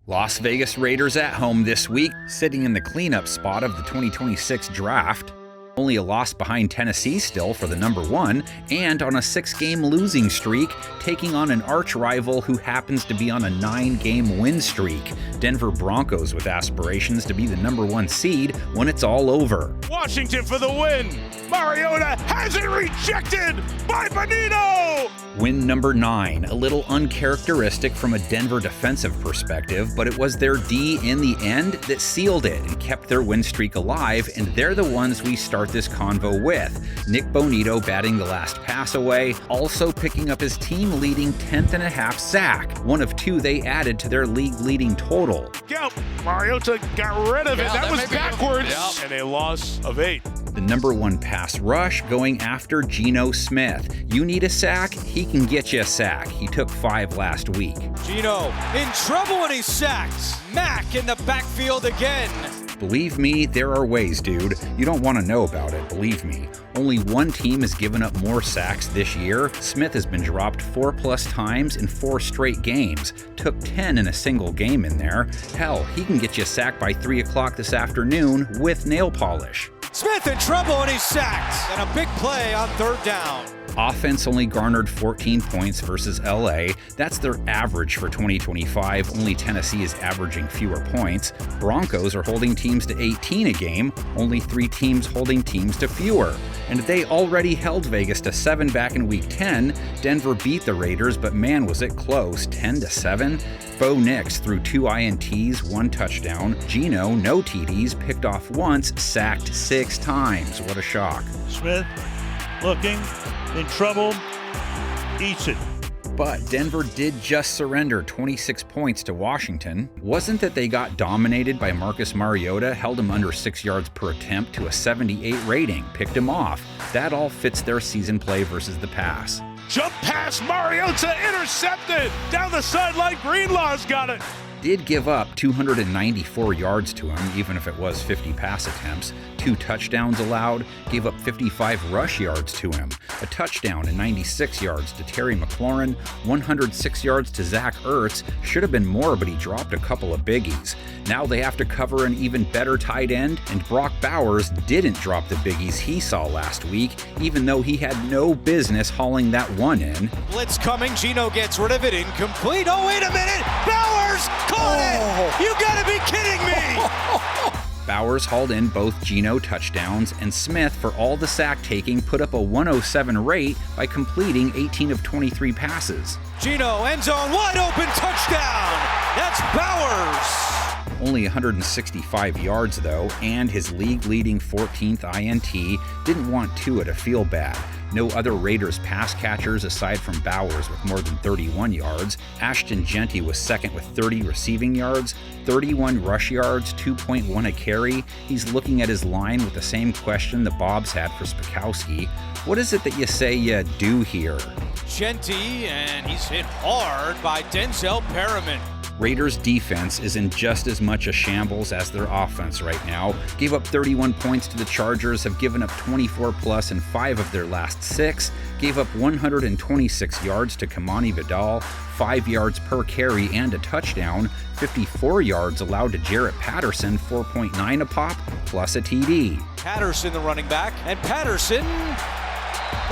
Las Vegas Raiders at home this week, sitting in the cleanup spot of the 2026 draft. Only a loss behind Tennessee still for the number one, and on a 6-game losing streak, taking on an arch rival who happens to be on a 9-game win streak. Denver Broncos with aspirations to be the number one seed when it's all over. Washington for the win. Mariota has it rejected by Benito. Win number 9, a little uncharacteristic from a Denver defensive perspective, but it was their D in the end that sealed it and kept their win streak alive, and they're the ones we start this convo with. Nick Bonito batting the last pass away, also picking up his team-leading 10th and a half sack, one of 2 they added to their league-leading total. Yep, Mariota got rid of it. That was backwards. And a loss of 8. The number 1 pass rush going after Geno Smith. You need a sack? He can get you a sack. He took 5 last week. Geno in trouble and he's sacked. Mack in the backfield again. Believe me, there are ways, dude. You don't want to know about it, believe me. Only one team has given up more sacks this year. Smith has been dropped 4+ times in 4 straight games. Took 10 in a single game in there. Hell, he can get you a sack by 3 o'clock this afternoon with nail polish. Smith in trouble and he's sacked. And a big play on 3rd down. Offense only garnered 14 points versus LA. That's their average for 2025. Only Tennessee is averaging fewer points. Broncos are holding teams to 18 a game. Only 3 teams holding teams to fewer. And they already held Vegas to 7 back in week 10. Denver beat the Raiders, but man was it close, 10-7. Bo Nix threw 2 INTs, 1 touchdown. Geno, no TDs, picked off once, sacked 6 times. What a shock. Smith looking in trouble, eats it. But Denver did just surrender 26 points to Washington. Wasn't that they got dominated by Marcus Mariota, held him under 6 yards per attempt to a 78 rating, picked him off. That all fits their season play versus the pass. Jump pass, Mariota intercepted. Down the sideline, Greenlaw's got it. Did give up 294 yards to him, even if it was 50 pass attempts. 2 touchdowns allowed, gave up 55 rush yards to him. A touchdown and 96 yards to Terry McLaurin, 106 yards to Zach Ertz. Should have been more, but he dropped a couple of biggies. Now they have to cover an even better tight end, and Brock Bowers didn't drop the biggies he saw last week, even though he had no business hauling that one in. Blitz coming, Geno gets rid of it, incomplete. Oh, wait a minute, Bowers caught it! You gotta be kidding me! Bowers hauled in both Geno touchdowns, and Smith, for all the sack taking, put up a 107 rate by completing 18 of 23 passes. Geno, end zone, wide open, touchdown! That's Bowers! Only 165 yards though, and his league-leading 14th INT. Didn't want Tua to feel bad. No other Raiders pass catchers aside from Bowers with more than 31 yards. Ashton Genty was second with 30 receiving yards, 31 rush yards, 2.1 a carry. He's looking at his line with the same question the Bobs had for Spikowski. What is it that you say you do here? Genty, and he's hit hard by Denzel Perriman. Raiders defense is in just as much a shambles as their offense right now. Gave up 31 points to the Chargers, have given up 24 plus in 5 of their last 6. Gave up 126 yards to Kamani Vidal, 5 yards per carry and a touchdown. 54 yards allowed to Jarrett Patterson, 4.9 a pop, plus a TD. Patterson the running back, and Patterson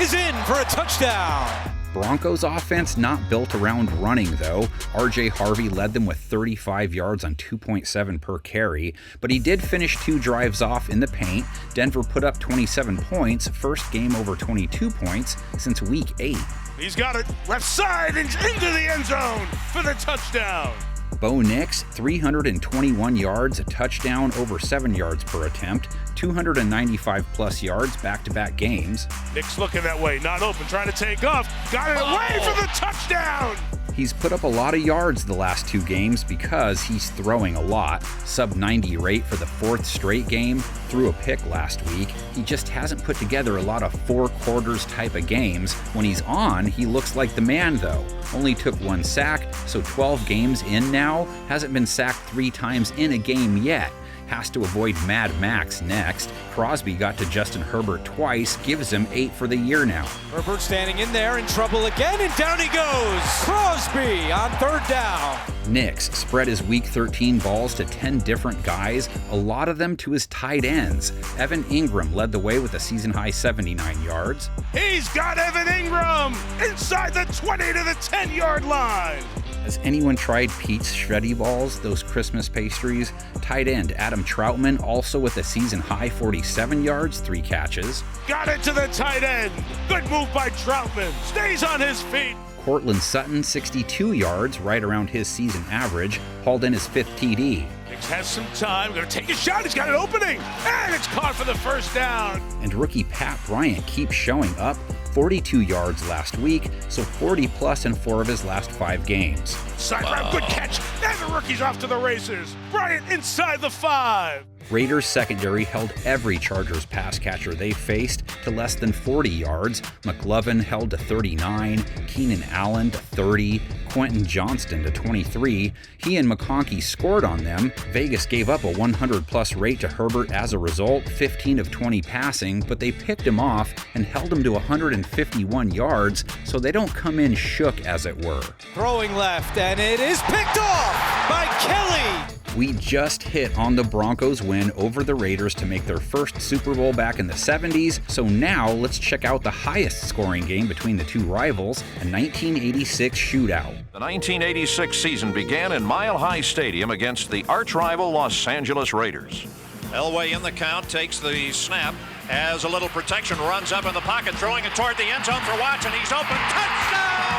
is in for a touchdown. Broncos offense not built around running though. RJ Harvey led them with 35 yards on 2.7 per carry, but he did finish 2 drives off in the paint. Denver put up 27 points, first game over 22 points since week 8. He's got it left side and into the end zone for the touchdown. Bo Nix, 321 yards, a touchdown over 7 yards per attempt, 295 plus yards back-to-back games. Nick's looking that way, not open, trying to take off. Got it away for the touchdown. He's put up a lot of yards the last 2 games because he's throwing a lot. Sub-90 rate for the 4th straight game, threw a pick last week. He just hasn't put together a lot of 4 quarters type of games. When he's on, he looks like the man though. Only took 1 sack, so 12 games in now, hasn't been sacked 3 times in a game yet. has to avoid Mad Max next. Crosby got to Justin Herbert twice, gives him 8 for the year now. Herbert standing in there, in trouble again, and down he goes. Crosby on 3rd down. Nix spread his Week 13 balls to 10 different guys, a lot of them to his tight ends. Evan Ingram led the way with a season-high 79 yards. He's got Evan Ingram inside the 20 to the 10-yard line. Has anyone tried Pete's Shreddy Balls, those Christmas pastries? Tight end Adam Troutman also with a season-high 47 yards, 3 catches. Got it to the tight end. Good move by Troutman. Stays on his feet. Cortland Sutton, 62 yards, right around his season average, hauled in his 5th TD. Nix has some time. Gonna take a shot. He's got an opening. And it's caught for the first down. And rookie Pat Bryant keeps showing up. 42 yards last week, so 40-plus in 4 of his last 5 games. Side route, good catch. And the rookie's off to the races. Bryant inside the 5. Raiders secondary held every Chargers pass catcher they faced to less than 40 yards. McLovin held to 39, Keenan Allen to 30, Quentin Johnston to 23. He and McConkey scored on them. Vegas gave up a 100-plus rate to Herbert as a result, 15 of 20 passing, but they picked him off and held him to 151 yards, so they don't come in shook, as it were. Throwing left, and it is picked off by Kelly. We just hit on the Broncos' win over the Raiders to make their first Super Bowl back in the 70s, so now let's check out the highest scoring game between the two rivals, a 1986 shootout. The 1986 season began in Mile High Stadium against the arch-rival Los Angeles Raiders. Elway in the count, takes the snap, has a little protection, runs up in the pocket, throwing it toward the end zone for Watson. He's open, touchdown!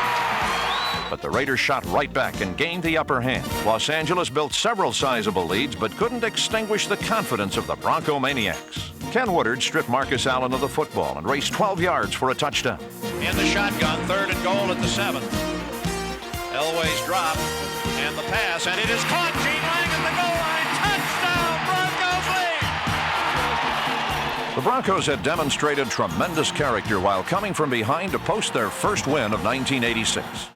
But the Raiders shot right back and gained the upper hand. Los Angeles built several sizable leads, but couldn't extinguish the confidence of the Bronco Maniacs. Ken Woodard stripped Marcus Allen of the football and raced 12 yards for a touchdown. In the shotgun, 3rd and goal at the 7th. Elway's drop, and the pass, and it is caught. Gene Lang at the goal line. Touchdown, Broncos lead! The Broncos had demonstrated tremendous character while coming from behind to post their first win of 1986.